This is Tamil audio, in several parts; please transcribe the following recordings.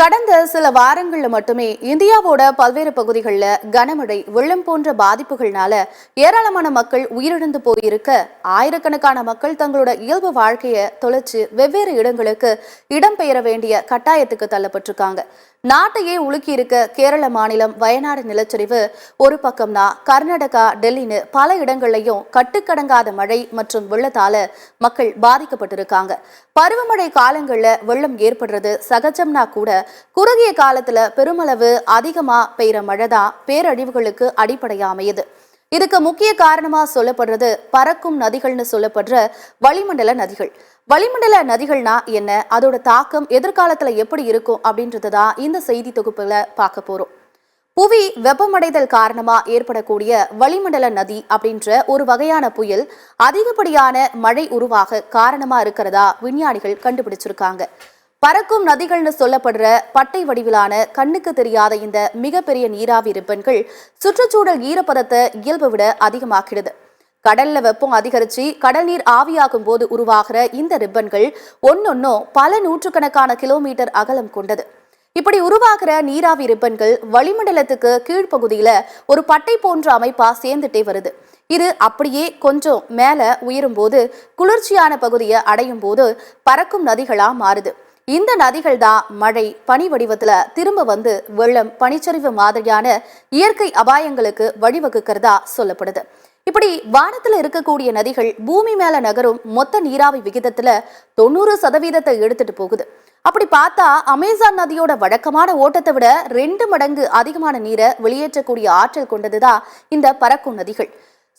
கடந்த சில வாரங்கள்ல மட்டுமே இந்தியாவோட பல்வேறு பகுதிகளில் கனமழை வெள்ளம் போன்ற பாதிப்புகள்னால ஏராளமான மக்கள் உயிரிழந்து போயிருக்க ஆயிரக்கணக்கான மக்கள் தங்களோட இயல்பு வாழ்க்கையை தொலைச்சு வெவ்வேறு இடங்களுக்கு இடம்பெயர வேண்டிய கட்டாயத்துக்கு தள்ளப்பட்டிருக்காங்க. நாட்டையே உலுக்கி இருக்க கேரள மாநிலம் வயநாடு நிலச்சரிவு ஒரு பக்கம்னா கர்நாடகா டெல்லின்னு பல இடங்கள்லையும் கட்டுக்கடங்காத மழை மற்றும் வெள்ளத்தால மக்கள் பாதிக்கப்பட்டிருக்காங்க. பருவமழை காலங்கள்ல வெள்ளம் ஏற்படுறது சகஜம்னா கூட குறுகிய காலத்துல பெருமளவு அதிகமா பெய்யற மழைதான் பேரழிவுகளுக்கு அடிப்படையா அமையுது. இதுக்கு முக்கிய காரணமா சொல்லப்படுறது பறக்கும் நதிகள்னு சொல்லப்படுற வளிமண்டல நதிகள். வளிமண்டல நதிகள்னா என்ன, அதோட தாக்கம் எதிர்காலத்துல எப்படி இருக்கும் அப்படின்றதுதான் இந்த செய்தி தொகுப்புல பார்க்க போறோம். புவி வெப்பமடைதல் காரணமா ஏற்படக்கூடிய வளிமண்டல நதி அப்படின்ற ஒரு வகையான புயல் அதிகப்படியான மழை உருவாக காரணமா இருக்கிறதா விஞ்ஞானிகள் கண்டுபிடிச்சிருக்காங்க. பறக்கும் நதிகள்னு சொல்லப்படுற பட்டை வடிவிலான கண்ணுக்கு தெரியாத இந்த மிகப்பெரிய நீராவி ரிப்பன்கள் சுற்றுச்சூழல் ஈரப்பதத்தை இயல்பை விட அதிகமாக்கிடுது. கடல்ல வெப்பம் அதிகரிச்சு கடல் நீர் ஆவியாகும் போது உருவாகிற இந்த ரிப்பன்கள் ஒன்னொன்னும் பல நூற்றுக்கணக்கான கிலோமீட்டர் அகலம் கொண்டது. இப்படி உருவாகிற நீராவி ரிப்பன்கள் வளிமண்டலத்துக்கு கீழ்ப்பகுதியில ஒரு பட்டை போன்ற அமைப்பா சேர்ந்துட்டே வருது. இது அப்படியே கொஞ்சம் மேல உயரும் போது குளிர்ச்சியான பகுதியை அடையும் போது பறக்கும் நதிகளா மாறுது. இந்த நதிகள் தான் மழை பனி வடிவத்துல திரும்ப வந்து வெள்ளம் பனிச்சரிவு மாதிரியான இயற்கை அபாயங்களுக்கு வழிவகுக்கிறதா சொல்லப்படுது. இப்படி வானத்துல இருக்கக்கூடிய நதிகள் பூமி மேல நகரும் மொத்த நீராவி விகிதத்துல 90% எடுத்துட்டு போகுது. அப்படி பார்த்தா அமேசான் நதியோட வழக்கமான ஓட்டத்தை விட 2 மடங்கு அதிகமான நீரை வெளியேற்றக்கூடிய ஆற்றல் கொண்டதுதான் இந்த பறக்கும் நதிகள்.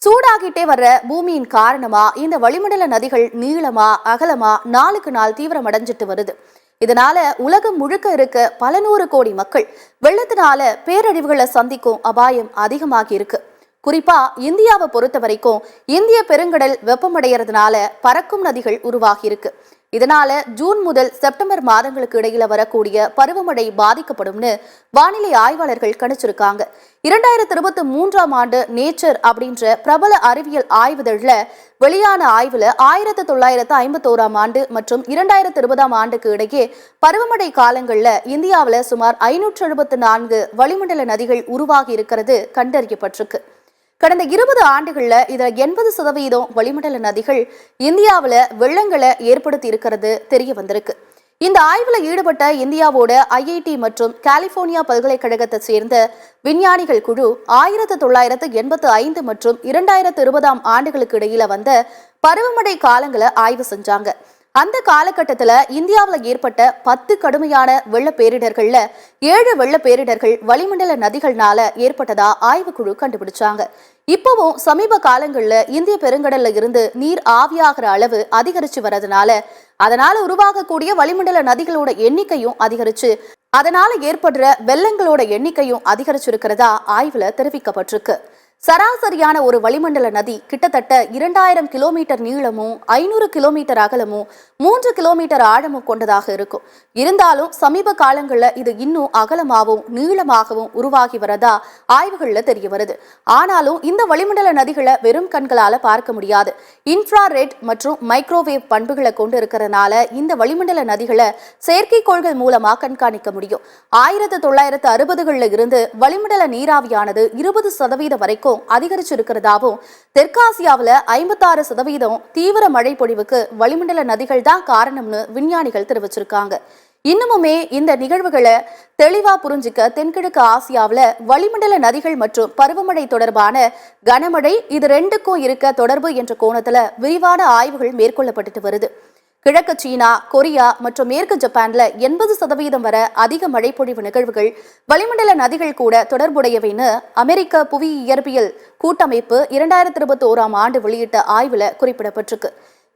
சூடாகிட்டே வர்ற பூமியின் காரணமா இந்த வளிமண்டல நதிகள் நீளமா அகலமா நாளுக்கு நாள் தீவிரமடைஞ்சிட்டு வருது. இதனால உலகம் முழுக்க இருக்க பல நூறு கோடி மக்கள் வெள்ளத்தினால பேரழிவுகளை சந்திக்கும் அபாயம் அதிகமாகி இருக்கு. குறிப்பா இந்தியாவை பொறுத்த வரைக்கும் இந்திய பெருங்கடல் வெப்பமடைகிறதுனால பறக்கும் நதிகள் உருவாகி இருக்கு. இதனால ஜூன் முதல் செப்டம்பர் மாதங்களுக்கு இடையில வரக்கூடிய பருவமழை பாதிக்கப்படும்னு வானிலை ஆய்வாளர்கள் கணிச்சிருக்காங்க. 2023ஆம் ஆண்டு நேச்சர் அப்படின்ற பிரபல அறிவியல் ஆய்வுதழ்ல வெளியான ஆய்வுல 1951ஆம் ஆண்டு மற்றும் 2020ஆம் ஆண்டுக்கு இடையே பருவமழை காலங்கள்ல இந்தியாவில சுமார் 574 வளிமண்டல நதிகள் உருவாகி இருக்கிறது கண்டறியப்பட்டிருக்கு. கடந்த 20 ஆண்டுகள்ல இதுல 80% வளிமண்டல நதிகள் இந்தியாவில வெள்ளங்களை ஏற்படுத்தி இருக்கிறது தெரிய வந்திருக்கு. இந்த ஆய்வுல ஈடுபட்ட இந்தியாவோட IIT மற்றும் கலிபோர்னியா பல்கலைக்கழகத்தை சேர்ந்த விஞ்ஞானிகள் குழு 1985 மற்றும் 2020ஆம் ஆண்டுகளுக்கு இடையில வந்த பருவமழை காலங்களை ஆய்வு செஞ்சாங்க. அந்த காலகட்டத்துல இந்தியாவில ஏற்பட்ட 10 கடுமையான வெள்ள பேரிடர்கள்ல 7 வெள்ள பேரிடர்கள் வளிமண்டல நதிகள்னால ஏற்பட்டதா ஆய்வுக்குழு கண்டுபிடிச்சாங்க. இப்பவும் சமீப காலங்கள்ல இந்திய பெருங்கடல்ல இருந்து நீர் ஆவியாகிற அளவு அதிகரிச்சு அதனால உருவாகக்கூடிய வளிமண்டல நதிகளோட எண்ணிக்கையும் அதிகரிச்சு அதனால ஏற்படுற வெள்ளங்களோட எண்ணிக்கையும் அதிகரிச்சிருக்கிறதா ஆய்வுல தெரிவிக்கப்பட்டிருக்கு. சராசரியான ஒரு வளிமண்டல நதி கிட்டத்தட்ட 2000 கிலோமீட்டர் நீளமும் 500 கிலோமீட்டர் அகலமும் 3 கிலோமீட்டர் ஆழமும் கொண்டதாக இருக்கும். இருந்தாலும் சமீப காலங்கள்ல இது இன்னும் அகலமாகவும் நீளமாகவும் உருவாகி வரதா ஆய்வுகள்ல தெரிய வருது. ஆனாலும் இந்த வளிமண்டல நதிகளை வெறும் கண்களால பார்க்க முடியாது. இன்ஃப்ராரெட் மற்றும் மைக்ரோவேவ் பண்புகளை கொண்டு இருக்கிறதுனால இந்த வளிமண்டல நதிகளை செயற்கைக்கோள்கள் மூலமா கண்காணிக்க முடியும். 1960களில் இருந்து வளிமண்டல நீராவியானது 20% வரைக்கும் அதிகரிச்சிருக்கிறதாவும் தெற்காசியாவில 56% தீவிர மழை பொழிவுக்கு வளிமண்டல நதிகள் தான் காரணம்னு விஞ்ஞானிகள் தெரிவிச்சிருக்காங்க. இன்னமுமே இந்த நிகழ்வுகளை தெளிவா புரிஞ்சுக்க தென்கிழக்கு ஆசியாவில வளிமண்டல நதிகள் மற்றும் பருவமழை தொடர்பான கனமழை இது ரெண்டுக்கும் இருக்க தொடர்பு என்ற கோணத்துல விரிவான ஆய்வுகள் மேற்கொள்ளப்பட்டு வருது. கிழக்கு சீனா, கொரியா மற்றும் மேற்கு ஜப்பான்ல 80% வரை அதிக மழைப்பொழிவு நிகழ்வுகள் வளிமண்டல நதிகள் கூட தொடர்புடையவைன்னு அமெரிக்க புவி இயற்பியல் கூட்டமைப்பு 2021ஆம் ஆண்டு வெளியிட்ட ஆய்வுல குறிப்பிடப்பட்டிருக்கு.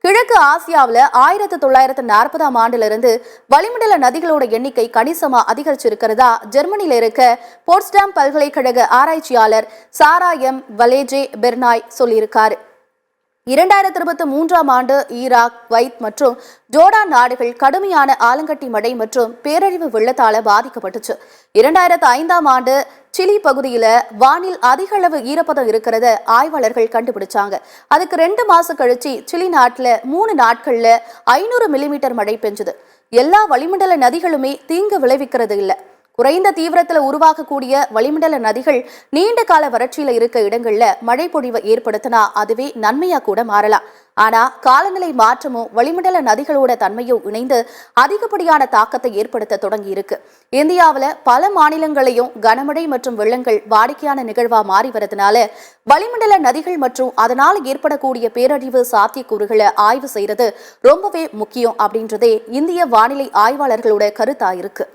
கிழக்கு ஆசியாவில் 1940ஆம் ஆண்டிலிருந்து வளிமண்டல நதிகளோட எண்ணிக்கை கணிசமா அதிகரிச்சிருக்கிறதா ஜெர்மனியில இருக்க போட்ஸ்டாம் பல்கலைக்கழக ஆராய்ச்சியாளர் சாரா எம் வலேஜே பெர்னாய் சொல்லியிருக்காரு. 2023ஆம் ஆண்டு ஈராக், குவைத் மற்றும் ஜோர்டான் நாடுகள் கடுமையான ஆலங்கட்டி மழை மற்றும் பேரழிவு வெள்ளத்தால பாதிக்கப்பட்டுச்சு. 2005ஆம் ஆண்டு சிலி பகுதியில வானில் அதிக அளவு ஈரப்பதம் இருக்கிறத ஆய்வாளர்கள் கண்டுபிடிச்சாங்க. அதுக்கு 2 மாசம் கழிச்சு சிலி நாட்டுல 3 நாட்கள்ல 500 மில்லிமீட்டர் மழை பெஞ்சது. எல்லா வளிமண்டல நதிகளுமே தீங்கு விளைவிக்கிறது இல்ல. குறைந்த தீவிரத்துல உருவாகக்கூடிய வளிமண்டல நதிகள் நீண்ட கால வறட்சியில இருக்க இடங்கள்ல மழை பொழிவை ஏற்படுத்தினா அதுவே நன்மையா கூட மாறலாம். ஆனா காலநிலை மாற்றமும் வளிமண்டல நதிகளோட தன்மையும் இணைந்து அதிகப்படியான தாக்கத்தை ஏற்படுத்த தொடங்கி இருக்கு. இந்தியாவில பல மாநிலங்களையும் கனமழை மற்றும் வெள்ளங்கள் வாடிக்கையான நிகழ்வா மாறி வரதுனால வளிமண்டல நதிகள் மற்றும் அதனால ஏற்படக்கூடிய பேரழிவு சாத்தியக்கூறுகளை ஆய்வு செய்யறது ரொம்பவே முக்கியம் அப்படின்றதே இந்திய வானிலை ஆய்வாளர்களோட கருத்தா இருக்கு.